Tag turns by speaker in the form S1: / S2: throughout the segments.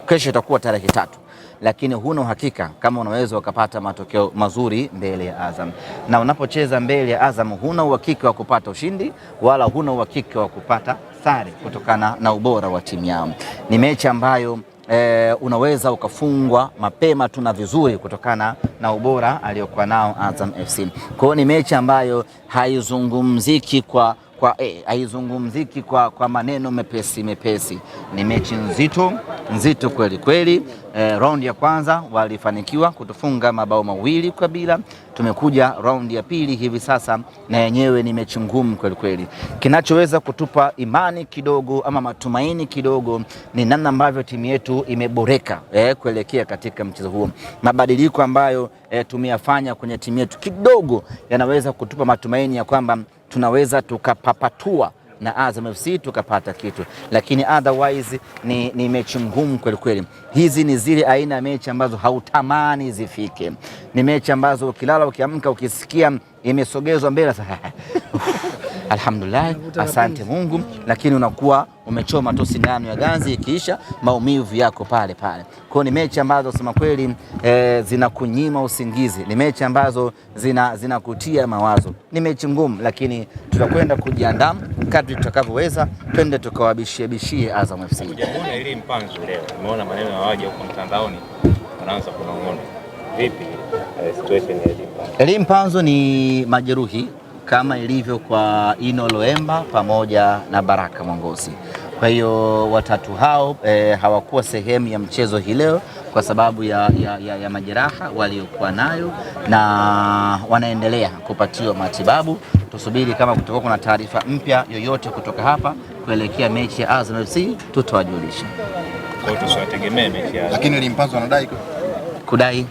S1: kesho itakuwa tarehe 3, lakini huna uhakika kama unaweza ukapata matokeo mazuri mbele ya Azam, na unapocheza mbele ya Azam huna uhakika wa kupata ushindi wala huna uhakika wa kupata sare kutokana na ubora wa timu yao. Ni mechi ambayo unaweza ukafungwa mapema tu na vizuri kutokana na ubora aliyokuwa nao Azam FC. Kwa hiyo ni mechi ambayo haizungumziki kwa maneno mepesi. Ni mechi nzito kweli kweli. Raundi ya kwanza walifanikiwa kutufunga mabao 2-0. Tumekuja raundi ya pili hivi sasa, na yenyewe ni mechi ngumu kweli kweli. Kinachoweza kutupa imani kidogo ama matumaini kidogo ni namna ambavyo timu yetu imeboreka kuelekea katika mchezo huo. Mabadiliko ambayo tumeyafanya kwenye timu yetu kidogo yanaweza kutupa matumaini ya kwamba tunaweza tukapapatua na Azam FC tukapata kitu, lakini otherwise ni mechi ngumu kweli kweli. Hizi ni zile aina ya mechi ambazo hautamani zifike. Ni mechi ambazo ukilala ukiamka ukisikia imesogezwa mbele alhamdulillah, asante Mungu, lakini unakuwa umechoma tu sindano ya ganzi, ikiisha maumivu yako pale pale. Kwa ni mechi ambazo sema kweli zinakunyima usingizi, ni mechi ambazo zinakutia mawazo. Ni mechi ngumu, lakini tutakwenda kujiandaa kadri tutakavyoweza, twende tukawabishie Azam FC.
S2: Hujamuona Elie Mpanzu leo, umeona maneno ya waje huko mtandaoni wanaanza kunong'ona. Vipi situation ya Elie Mpanzu?
S1: Elie Mpanzu ni majeruhi kama ilivyo kwa Ino Loemba pamoja na Baraka Mongosi. Kwa hiyo watatu hao hawakuwa sehemu ya mchezo hii leo kwa sababu ya majeraha waliokuwa nayo, na wanaendelea kupatiwa matibabu. Tusubiri kama kutoka kuna taarifa mpya yoyote kutoka hapa kuelekea mechi ya Azam FC tutawajulisha.
S2: Kwa hiyo tusiwategemee mechi ya.
S3: Lakini Elie Mpanzu anadai
S1: kudai,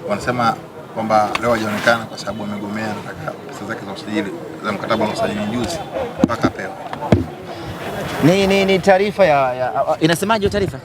S1: wanasema
S3: kwamba leo hajaonekana kwa sababu amegomea, nataka pesa zake za usajili za mkataba wa usajili juzi mpaka pewa.
S1: Ni taarifa ya inasemaje taarifa?